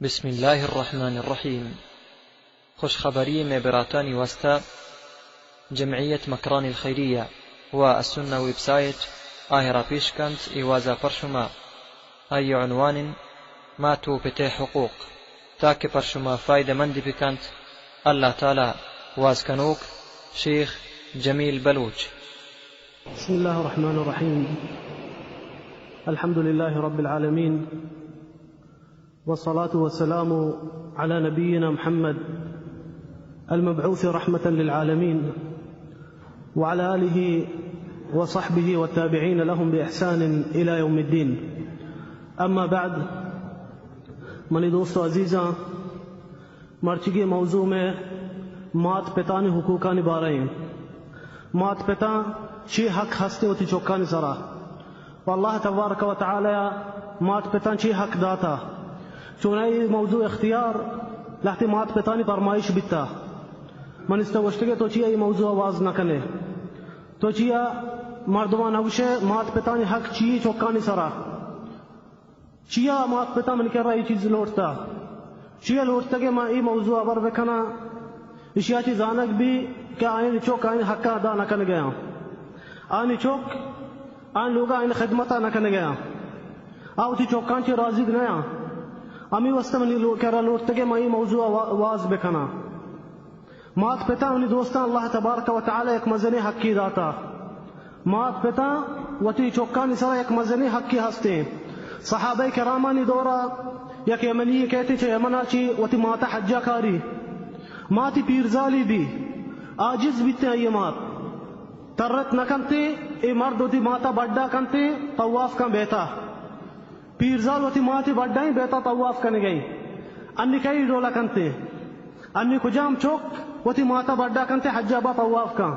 بسم الله الرحمن الرحيم. خوشخبری میں براتانی واسطة جمعية مكران الخيرية والسنة ويب سايت آهرا بيشكنت إيوازا برشما أي عنوان ما تو بتي حقوق تاكي برشما فايدة مندي بكنت الله تعالى وازكنوك شيخ جميل بلوج. بسم الله الرحمن الرحيم. الحمد لله رب العالمين، والصلاة والسلام على نبينا محمد المبعوث رحمة للعالمين، وعلى آله وصحبه والتابعين لهم بإحسان إلى يوم الدين. أما بعد، منی دوستو عزیزاں، مرچگی موضوع میں مات پتانی حقوقانی بارے ہیں. مات پتا چی حق ہستے ہوتی چوکانی سرا، والله تبارک و تعالی مات پتان چی حق داتا. چونائی موضوع اختیار لحتی مات پتانی فرمائش بیتا من استوشتگے تو چیا یہ موضوع آواز نہ کنے تو چیا مردمان اوشے مات پتانی حق چی چوکانی سرا چیا مات پتا من کر رہا یہ چیز لوٹتا چیا لوٹتگے ما یہ موضوع آور بکنا اشیا چی زانک بھی کہ آئین چوک آئین حق ادا نہ کن گیا، آئین چوک آئین لوگا آئین خدمتا نہ کن گیا، آو تی چوکان چی راضی گنایا امی واسطہ منی کہہ رہا لوٹتگے میں یہ موضوع آواز بکنا. مات پتا منی دوستان اللہ تبارک و تعالی ایک مزنی حق کی داتا. مات پتا وتی چوکانی سرا ایک مزنی حق کی ہستے. صحابہ کرامانی دورا یک یمنی کہتے چھے یمنا چی وتی ماتا حجہ کاری ماتی پیرزالی بھی آجز بیتے ہیں. یہ مات ترت نکنتے اے مرد وتی ماتا بڑا کنتے طواف کن بیتا پیرزال وتی ماتی بڑھائیں بیتا طواف کرنے گئی انی کئی ڈولا کنتے انی کجام چوک وتی ماتا بڑھا کنتے حجابا طواف کا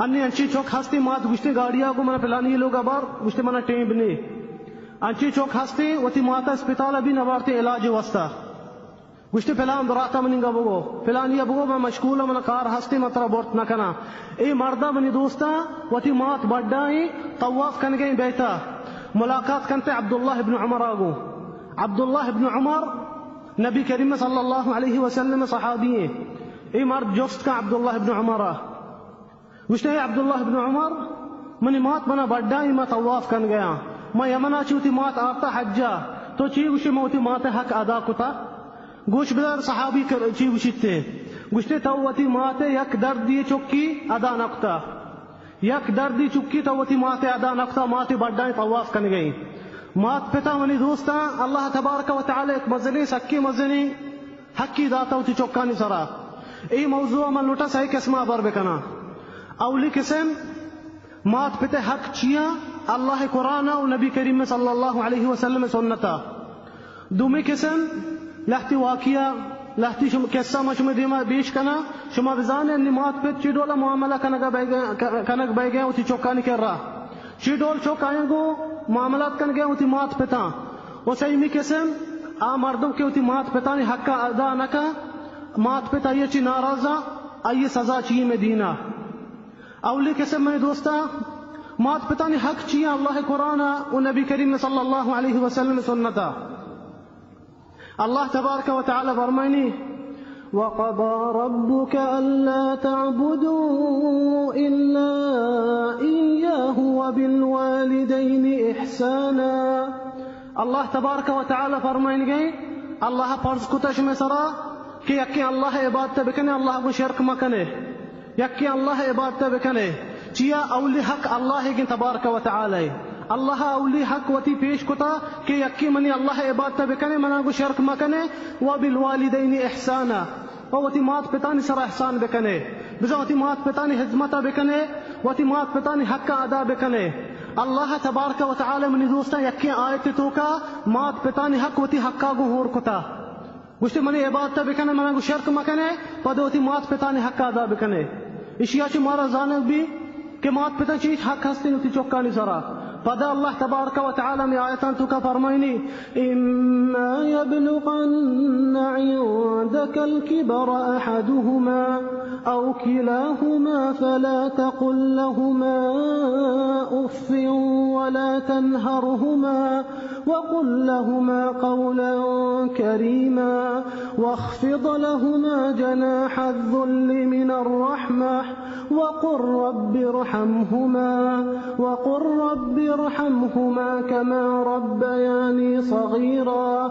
انی انچی چوک ہستی مات گشتے گاڑیا کو منا پلانی لوگا بار گشتے منا ٹیم بنے انچی چوک ہستی وتی ماتا اسپتالا بھی نوارتے علاج وستا گشتے پلان دراتا مننگا بگو پلانی بگو میں مشکولا منا کار ہستی مطرح بورت نکنا. اے مردہ منی دوستا وتی مات بڑھائیں طواف کرنے گئی بیتا ملاقات کنتے عبداللہ ابن عمر آگو. عبداللہ ابن عمر نبی کریم صلی اللہ علیہ وسلم صحابی ہیں. اے مرد جوست کا عبداللہ ابن عمر گوشتے ہیں عبداللہ ابن عمر منی مات منا بڑھائی میں طواف کن گیا میں یمنا چوتی مات آتا حجا تو چی گوشی موتی مات حق ادا کتا گوش بدر صحابی چی گوشتے گوشتے تو وتی مات یک دردی چکی ادا نکتا یک دردی چکی تو وتی مات ادا نکتا مات بڑھائی طواف کن گئی. مات پتا منی دوستا اللہ تبارک و تعالی ایک مزنی سکی مزنی حقی داتا وتی چوکانی سرا. ای موضوع من لوٹا صحیح قسمہ بر بکنا. اولی قسم مات پتا حق چیا اللہ قرآن و نبی کریم صلی اللہ علیہ وسلم سنتا. دومی قسم لحتی واقعہ لحتی قصہ ما شما دیما بیش کنا شما بزانے انی مات پت چی ڈولا معاملہ کنک بے گئے اتی چوکانی کر رہا چی ڈول چوک آئیں گو معاملات کن گئے اتی مات پتا. و سیمی قسم آ مردم کے اتی مات پتانی حق ادا نکا مات پتا یہ چی ناراضا آئی سزا چی میں دینا. اولی قسم میں دوستا مات پتانی حق چی اللہ قرآن و نبی کریم صلی اللہ علیہ وسلم سنتا. اللہ تبارک و تعالی فرمائنی وَقَضَى رَبُّكَ أَلَّا تَعْبُدُوا إِلَّا إِيَّاهُ وَبِالْوَالِدَيْنِ إِحْسَانًا. اللہ تبارک و تعالی فرمائن گئی اللہ فرض کتش میں سرا کہ یکی اللہ عبادت بکنے اللہ کو شرک مکنے یکی اللہ عبادت بکنے چیا اولی حق اللہ کی تبارک و تعالی اللہ اولی حق وتی پیش کتا کہ یکی منی اللہ عبادت بکنے منا کو شرک مکنے وبالوالدین احسانا وتی مات پتانی سر احسان بکنے بزا وتی مات پتانی خدمتا بکنے وتی مات پتانی حق ادا بکنے. اللہ تبارک و تعالی منی دوستا یکی آیت تو کا مات پتانی حق وتی حقا کو ہور کتا گوشتی منی عبادت بکنے منا کو شرک مکنے پد وتی مات پتانی حق ادا بکنے. اشیا چی مارا زانک بھی کہ مات پتا چیز حق ہستی وتی چوکانی سرا پدا اللہ تبارک و تعالی میں آیتان تو کا فرمائنی اما يبلغن عندك الكبر احدهما او كلاهما فلا تقل لهما اف ولا تنهرهما وقل لهما قولا كريما واخفض لهما جناح الذل من الرحمة وقل رب ارحمهما كما ربياني صغيرا.